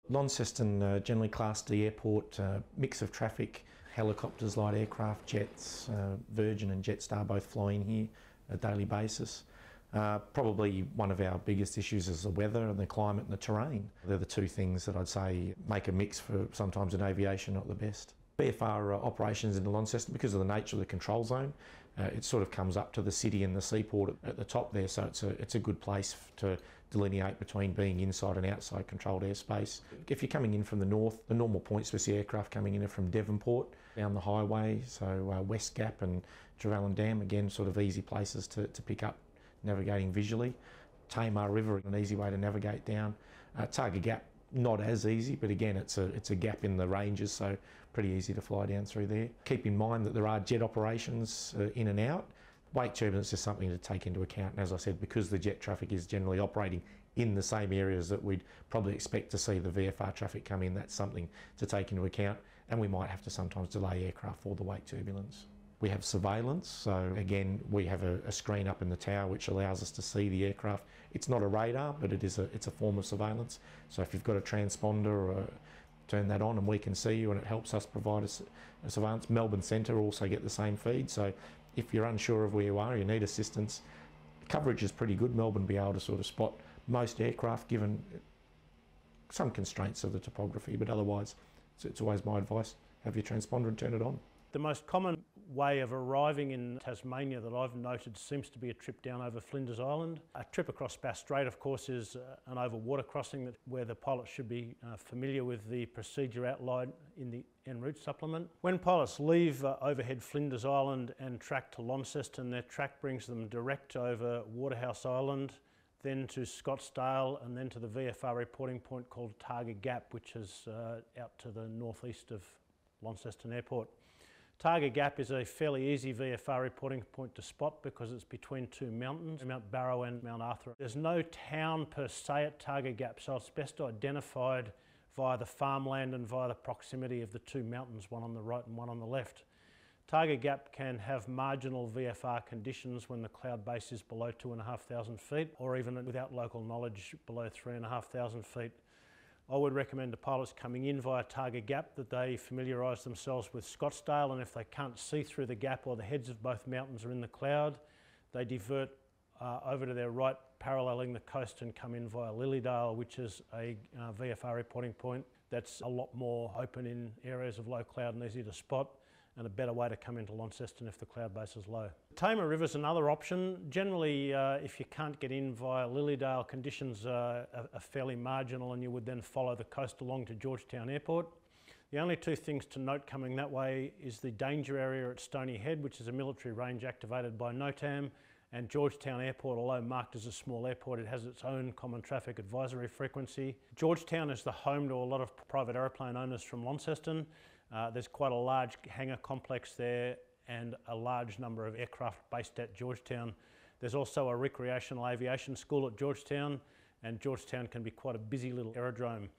Launceston, generally classed the airport, mix of traffic, helicopters, light aircraft, jets, Virgin and Jetstar both fly in here on a daily basis. Probably one of our biggest issues is the weather and the climate and the terrain. They're the two things that I'd say make a mix for sometimes in aviation not the best. VFR operations in Launceston, because of the nature of the control zone, it sort of comes up to the city and the seaport at the top there, so it's a good place to delineate between being inside and outside controlled airspace. If you're coming in from the north, the normal points we see aircraft coming in are from Devonport down the highway, so West Gap and Trevally Dam, again sort of easy places to pick up navigating visually. Tamar River, an easy way to navigate down. Targa Gap, not as easy, but again it's a gap in the ranges, so pretty easy to fly down through there. Keep in mind that there are jet operations in and out. Wake turbulence is something to take into account, and as I said, because the jet traffic is generally operating in the same areas that we'd probably expect to see the VFR traffic come in, that's something to take into account, and we might have to sometimes delay aircraft for the wake turbulence. We have surveillance, so again we have a screen up in the tower which allows us to see the aircraft. It's not a radar, but it's a form of surveillance, so if you've got a transponder, turn that on and we can see you, and it helps us provide a surveillance. Melbourne Centre also get the same feed, so if you're unsure of where you are, you need assistance, coverage is pretty good. Melbourne be able to sort of spot most aircraft given some constraints of the topography, but otherwise it's always my advice, have your transponder and turn it on. The most common way of arriving in Tasmania that I've noted seems to be a trip down over Flinders Island. A trip across Bass Strait, of course, is an over water crossing where the pilot should be familiar with the procedure outlined in the en route supplement. When pilots leave overhead Flinders Island and track to Launceston, their track brings them direct over Waterhouse Island, then to Scottsdale, and then to the VFR reporting point called Targa Gap, which is out to the northeast of Launceston Airport. Targa Gap is a fairly easy VFR reporting point to spot because it's between two mountains, Mount Barrow and Mount Arthur. There's no town per se at Targa Gap, so it's best identified via the farmland and via the proximity of the two mountains, one on the right and one on the left. Targa Gap can have marginal VFR conditions when the cloud base is below 2,500 feet, or even without local knowledge below 3,500 feet. I would recommend to pilots coming in via Targa Gap that they familiarise themselves with Scottsdale, and if they can't see through the gap or the heads of both mountains are in the cloud, they divert over to their right, paralleling the coast, and come in via Lilydale, which is a VFR reporting point that's a lot more open in areas of low cloud and easy to spot, and a better way to come into Launceston if the cloud base is low. Tamar River is another option. Generally, if you can't get in via Lilydale, conditions are fairly marginal, and you would then follow the coast along to Georgetown Airport. The only two things to note coming that way is the danger area at Stony Head, which is a military range activated by NOTAM, and Georgetown Airport, although marked as a small airport, it has its own common traffic advisory frequency. Georgetown is the home to a lot of private aeroplane owners from Launceston. There's quite a large hangar complex there and a large number of aircraft based at Georgetown. There's also a recreational aviation school at Georgetown, and Georgetown can be quite a busy little aerodrome.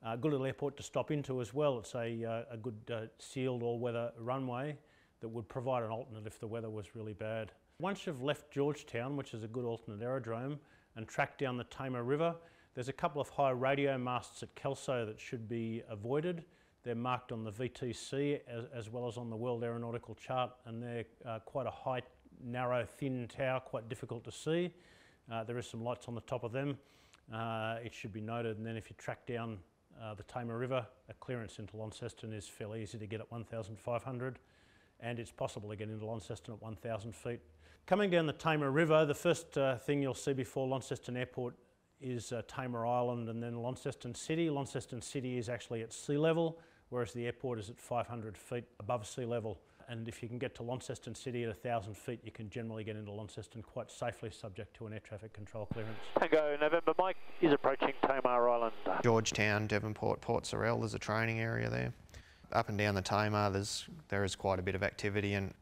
A good little airport to stop into as well. It's a good sealed all-weather runway that would provide an alternate if the weather was really bad. Once you've left Georgetown, which is a good alternate aerodrome, and tracked down the Tamar River, there's a couple of high radio masts at Kelso that should be avoided. They're marked on the VTC as well as on the World Aeronautical Chart, and they're quite a high, narrow, thin tower, quite difficult to see. There is some lights on the top of them. It should be noted, and then if you track down the Tamar River, a clearance into Launceston is fairly easy to get at 1,500, and it's possible to get into Launceston at 1,000 feet. Coming down the Tamar River, the first thing you'll see before Launceston Airport is Tamar Island and then Launceston City. Launceston City is actually at sea level, whereas the airport is at 500 feet above sea level. And if you can get to Launceston City at 1,000 feet, you can generally get into Launceston quite safely, subject to an air traffic control clearance. Tango November, Mike is approaching Tamar Island. Georgetown, Devonport, Port Sorell, there's a training area there. Up and down the Tamar, there is quite a bit of activity, and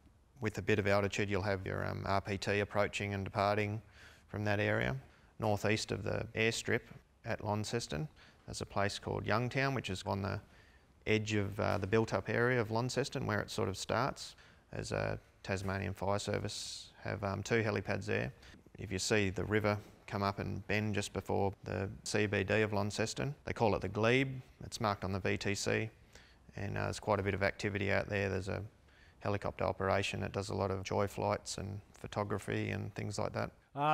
with a bit of altitude you'll have your RPT approaching and departing from that area. Northeast of the airstrip at Launceston, there's a place called Youngtown, which is on the edge of the built-up area of Launceston where it sort of starts. There's a Tasmanian Fire Service have two helipads there. If you see the river come up and bend just before the CBD of Launceston. They call it the glebe. It's marked on the VTC, and there's quite a bit of activity out there. There's a helicopter operation that does a lot of joy flights and photography and things like that.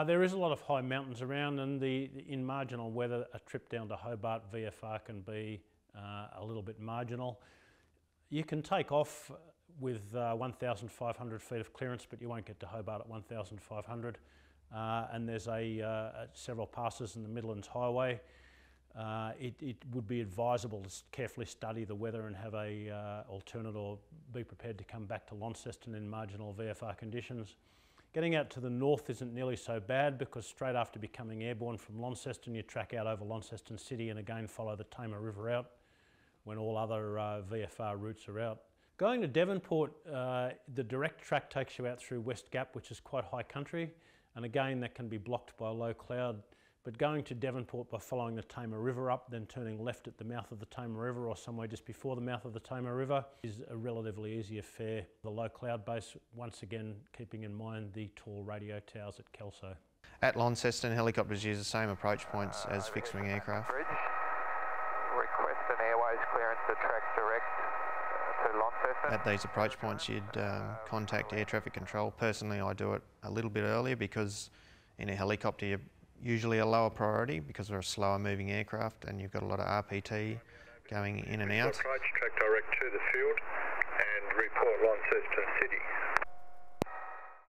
There is a lot of high mountains around, and in marginal weather, a trip down to Hobart VFR can be a little bit marginal. You can take off with 1,500 feet of clearance, but you won't get to Hobart at 1,500. And there's several passes in the Midlands Highway. It would be advisable to carefully study the weather and have a alternate, or be prepared to come back to Launceston in marginal VFR conditions. Getting out to the north isn't nearly so bad, because straight after becoming airborne from Launceston, you track out over Launceston City and again follow the Tamar River out when all other VFR routes are out. Going to Devonport, the direct track takes you out through West Gap, which is quite high country, and again that can be blocked by low cloud. But going to Devonport by following the Tamar River up, then turning left at the mouth of the Tamar River or somewhere just before the mouth of the Tamar River is a relatively easy affair. The low cloud base, once again keeping in mind the tall radio towers at Kelso. At Launceston, helicopters use the same approach points as fixed-wing aircraft. Request an airways clearance to track direct to Launceston. At these approach points, you'd contact air traffic control. Personally, I do it a little bit earlier, because in a helicopter you're usually a lower priority because we're a slower moving aircraft and you've got a lot of RPT going in and out. Approach track direct to the field and report Launceston City.